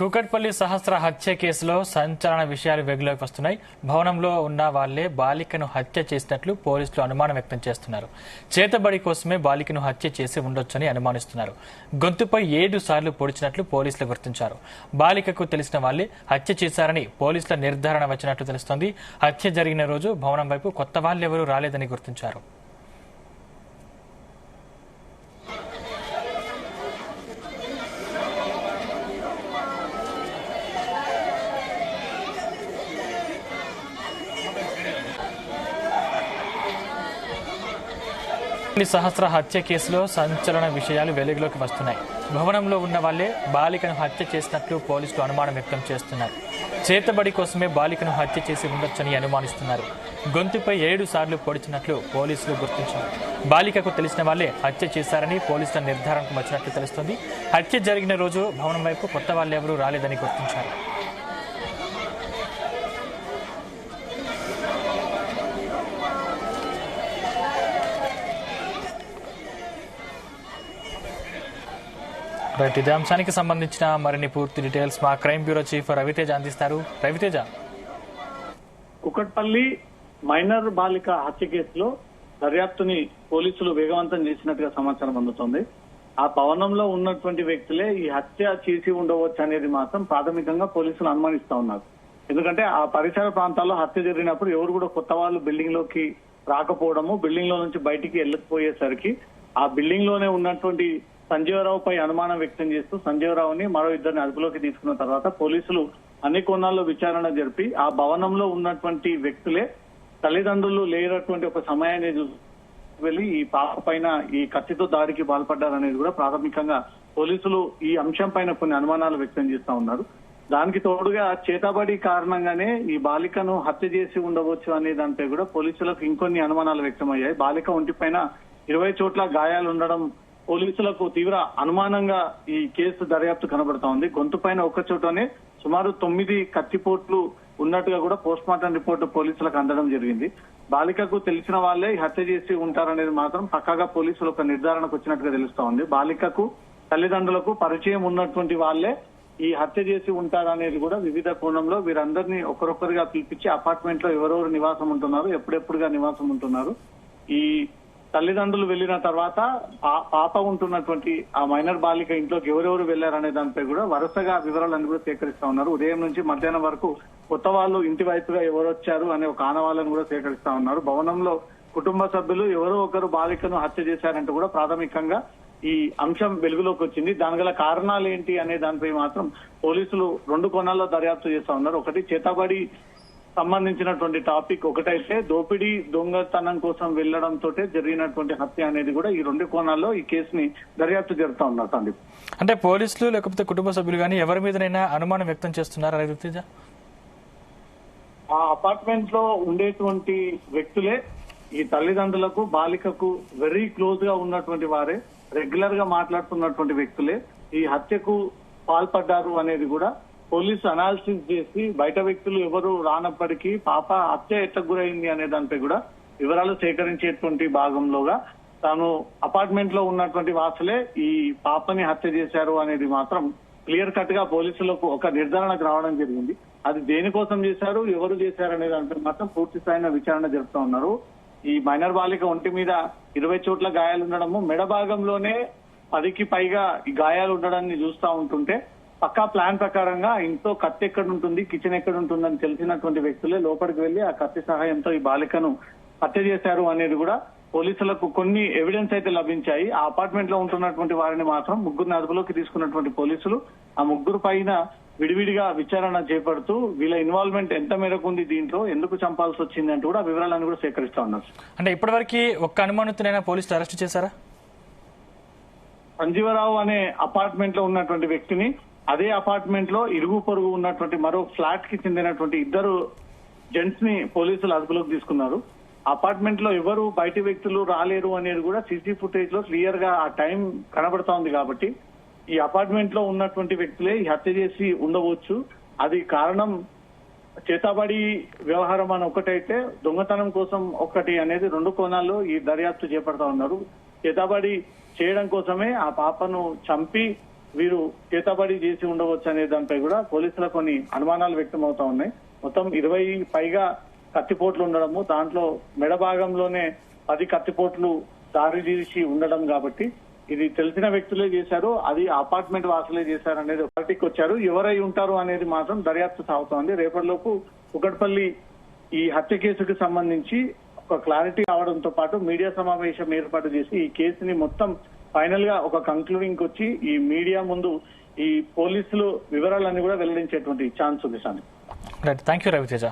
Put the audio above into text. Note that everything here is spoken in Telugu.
కూకట్పల్లి సహస్ర హత్య కేసులో సంచలన విషయాలు వెలుగులోకి వస్తున్నాయి. భవనంలో ఉన్న వాళ్లే బాలికను హత్య చేసినట్లు పోలీసులు అనుమానం వ్యక్తం చేస్తున్నారు. చేతబడి కోసమే బాలికను హత్య చేసి ఉండొచ్చని అనుమానిస్తున్నారు. గొంతుపై 7 సార్లు పొడిచినట్లు పోలీసులు గుర్తించారు. బాలికకు తెలిసిన వాళ్లే హత్య చేశారని పోలీసుల నిర్ధారణ వచ్చినట్లు తెలుస్తోంది. హత్య జరిగిన రోజు భవనం వైపు కొత్త వాళ్లెవరూ రాలేదని గుర్తించారు. సహస్ర హత్య కేసులో సంచలన విషయాలు వెలుగులోకి వస్తున్నాయి. భవనంలో ఉన్న వాళ్లే బాలికను హత్య చేసినట్లు పోలీసులు అనుమానం వ్యక్తం చేస్తున్నారు. చేతబడి కోసమే బాలికను హత్య చేసి ఉండొచ్చని అనుమానిస్తున్నారు. గొంతుపై 7 సార్లు పొడిచినట్లు పోలీసులు గుర్తించారు. బాలికకు తెలిసిన వాళ్లే హత్య చేశారని పోలీసుల నిర్ధారణకు వచ్చినట్లు తెలుస్తోంది. హత్య జరిగిన రోజు భవనం వైపు కొత్త వాళ్లెవరూ రాలేదని గుర్తించారు. రైట్, ఇదే అంశానికి సంబంధించిన మరిన్ని పూర్తి డీటెయిల్స్ మా క్రైమ్ బ్యూరో చీఫ్ రవితేజ అందిస్తారు. రవితేజ, కుకట్పల్లి మైనర్ బాలిక హత్య కేసులో దర్యాప్తుని పోలీసులు వేగవంతం చేసినట్టుగా సమాచారం అందుతోంది. ఆ భవనంలో ఉన్నటువంటి వ్యక్తులే ఈ హత్య చేసి ఉండవచ్చు అనేది మాత్రం ప్రాథమికంగా పోలీసులు అనుమానిస్తా ఉన్నారు. ఎందుకంటే ఆ పరిసర ప్రాంతాల్లో హత్య జరిగినప్పుడు ఎవరు కూడా కొత్త వాళ్ళు బిల్డింగ్ లోకి రాకపోవడము, బిల్డింగ్ లో నుంచి బయటికి వెళ్ళకపోయేసరికి ఆ బిల్డింగ్ లోనే ఉన్నటువంటి సంజీవరావుపై అనుమానం వ్యక్తం చేస్తూ సంజీవరావుని మరో 2 అదుపులోకి తీసుకున్న తర్వాత పోలీసులు అన్ని కోణాల్లో విచారణ జరిపి ఆ భవనంలో ఉన్నటువంటి వ్యక్తులే తల్లిదండ్రులు లేనటువంటి ఒక సమయాన్ని వెళ్లి ఈ పాప పైన ఈ కత్తితో దాడికి పాల్పడ్డారనేది కూడా ప్రాథమికంగా పోలీసులు ఈ అంశం పైన కొన్ని అనుమానాలు వ్యక్తం చేస్తా ఉన్నారు. దానికి తోడుగా చేతబడి కారణంగానే ఈ బాలికను హత్య చేసి ఉండవచ్చు అనే దానిపై కూడా పోలీసులకు ఇంకొన్ని అనుమానాలు వ్యక్తమయ్యాయి. బాలిక ఒంటిపైన 20 చోట్ల గాయాలు ఉండడం పోలీసులకు తీవ్ర అనుమానంగా ఈ కేసు దర్యాప్తు కనబడతా ఉంది. గొంతు పైన ఒక్క చోటనే సుమారు 9 కత్తిపోట్లు ఉన్నట్టుగా కూడా పోస్ట్ మార్టం రిపోర్టు పోలీసులకు అందడం జరిగింది. బాలికకు తెలిసిన వాళ్లే హత్య చేసి ఉంటారనేది మాత్రం పక్కాగా పోలీసులు ఒక నిర్ధారణకు వచ్చినట్టుగా తెలుస్తా ఉంది. బాలికకు తల్లిదండ్రులకు పరిచయం ఉన్నటువంటి వాళ్లే ఈ హత్య చేసి ఉంటారనేది కూడా వివిధ కోణంలో వీరందరినీ ఒకరొకరిగా పిలిపించి అపార్ట్మెంట్ లో ఎవరెవరు నివాసం ఉంటున్నారు, ఎప్పుడెప్పుడుగా నివాసం ఉంటున్నారు, ఈ తల్లిదండ్రులు వెళ్లిన తర్వాత పాప ఉంటున్నటువంటి ఆ మైనర్ బాలిక ఇంట్లోకి ఎవరెవరు వెళ్లారనే దానిపై కూడా వరుసగా వివరాలను కూడా సేకరిస్తా ఉన్నారు. ఉదయం నుంచి మధ్యాహ్నం వరకు కొత్త వాళ్ళు ఇంటి వైపుగా ఎవరు వచ్చారు అనే ఒక ఆనవాళ్ళను కూడా సేకరిస్తా ఉన్నారు. భవనంలో కుటుంబ సభ్యులు ఎవరో ఒకరు బాలికను హత్య చేశారంటూ కూడా ప్రాథమికంగా ఈ అంశం వెలుగులోకి వచ్చింది. దాని గల కారణాలు ఏంటి అనే దానిపై మాత్రం పోలీసులు 2 కోణాల్లో దర్యాప్తు చేస్తా ఉన్నారు. ఒకటి చేతబడి సంబంధించినటువంటి టాపిక్ ఒకటైతే, దోపిడీ దొంగతనం కోసం వెళ్లడంతో జరిగినటువంటి హత్య అనేది కూడా ఈ 2 కోణాల్లో ఈ కేసుని దర్యాప్తు జరుపుతా ఉన్నారు. సందీప్, అంటే పోలీసులు లేకపోతే కుటుంబ సభ్యులు కానీ ఎవరి మీదనైనా అనుమానం వ్యక్తం చేస్తున్నారు రవితేజ? ఆ అపార్ట్మెంట్ లో ఉండేటువంటి వ్యక్తులే ఈ తల్లిదండ్రులకు బాలికకు వెరీ క్లోజ్ గా ఉన్నటువంటి వారే, రెగ్యులర్ గా మాట్లాడుతున్నటువంటి వ్యక్తులే ఈ హత్యకు పాల్పడ్డారు అనేది కూడా పోలీసు అనాలిసిస్ చేసి బయట వ్యక్తులు ఎవరు రానప్పటికీ పాప హత్య ఎట్లకు గురైంది అనే దానిపై కూడా వివరాలు సేకరించేటువంటి భాగంలోగా తాను అపార్ట్మెంట్ లో ఉన్నటువంటి వాసులే ఈ పాపని హత్య చేశారు అనేది మాత్రం క్లియర్ కట్ గా పోలీసులకు ఒక నిర్ధారణకు రావడం జరిగింది. అది దేనికోసం చేశారు, ఎవరు చేశారు అనే దానిపై మాత్రం పూర్తి స్థాయిన విచారణ జరుపుతా ఉన్నారు. ఈ మైనర్ బాలిక ఒంటి మీద 20 చోట్ల గాయాలు ఉండడము, మెడ భాగంలోనే 10కి పైగా ఈ గాయాలు ఉండడాన్ని చూస్తా ఉంటుంటే పక్కా ప్లాన్ ప్రకారంగా ఇంట్లో కత్తి ఎక్కడ ఉంటుంది, కిచెన్ ఎక్కడ ఉంటుందని తెలిసినటువంటి వ్యక్తులే లోపలికి వెళ్లి ఆ కత్తి సహాయంతో ఈ బాలికను హత్య చేశారు అనేది కూడా పోలీసులకు కొన్ని ఎవిడెన్స్ అయితే లభించాయి. ఆ అపార్ట్మెంట్ లో ఉంటున్నటువంటి వారిని మాత్రం 3 అదుపులోకి తీసుకున్నటువంటి పోలీసులు ఆ 3 పైన విడివిడిగా విచారణ చేపడుతూ వీళ్ళ ఇన్వాల్వ్మెంట్ ఎంత మేరకు ఉంది, దీంట్లో ఎందుకు చంపాల్సి వచ్చింది అంటూ కూడా వివరాలను కూడా సేకరిస్తా ఉన్నారు. అంటే ఇప్పటివరకు ఒక్క అనుమానితునైనా పోలీసులు అరెస్ట్ చేశారా? సంజీవరావు అనే అపార్ట్మెంట్ లో ఉన్నటువంటి వ్యక్తిని, అదే అపార్ట్మెంట్ లో ఇరుగు పొరుగు ఉన్నటువంటి మరో ఫ్లాట్ కి చెందినటువంటి 2 జెంట్స్ ని పోలీసులు అదుపులోకి తీసుకున్నారు. అపార్ట్మెంట్ లో ఎవరు బయటి వ్యక్తులు రాలేరు అనేది కూడా సీసీ ఫుటేజ్ లో క్లియర్ గా ఆ టైం కనబడతా ఉంది. కాబట్టి ఈ అపార్ట్మెంట్ లో ఉన్నటువంటి వ్యక్తులే ఈ హత్య చేసి ఉండవచ్చు. అది కారణం చేతబడి వ్యవహారం అని ఒకటైతే, దొంగతనం కోసం ఒకటి అనేది 2 కోణాల్లో ఈ దర్యాప్తు చేపడతా ఉన్నారు. చేతబడి చేయడం కోసమే ఆ పాపను చంపి వీరు చేతబడి చేసి ఉండవచ్చు అనే దానిపై కూడా పోలీసుల కొన్ని అనుమానాలు వ్యక్తం అవుతా ఉన్నాయి. మొత్తం 20 పైగా కత్తిపోట్లు ఉండడము, దాంట్లో మెడ భాగంలోనే 10 కత్తిపోట్లు దారి తీసి ఉండడం కాబట్టి ఇది తెలిసిన వ్యక్తులే చేశారు, అది అపార్ట్మెంట్ వాసులే చేశారు అనేది ఒకటికి వచ్చారు. ఎవరై ఉంటారు అనేది మాత్రం దర్యాప్తు సాగుతోంది. రేపటిలోపు కుకట్పల్లి ఈ హత్య కేసుకు సంబంధించి ఒక క్లారిటీ రావడంతో పాటు మీడియా సమావేశం ఏర్పాటు చేసి ఈ కేసుని మొత్తం ఫైనల్ గా ఒక కంక్లూడింగ్ వచ్చి ఈ మీడియా ముందు ఈ పోలీసులు వివరాలన్నీ కూడా వెల్లడించేటువంటి ఛాన్స్ ఉంది. Right, thank you Raviteja.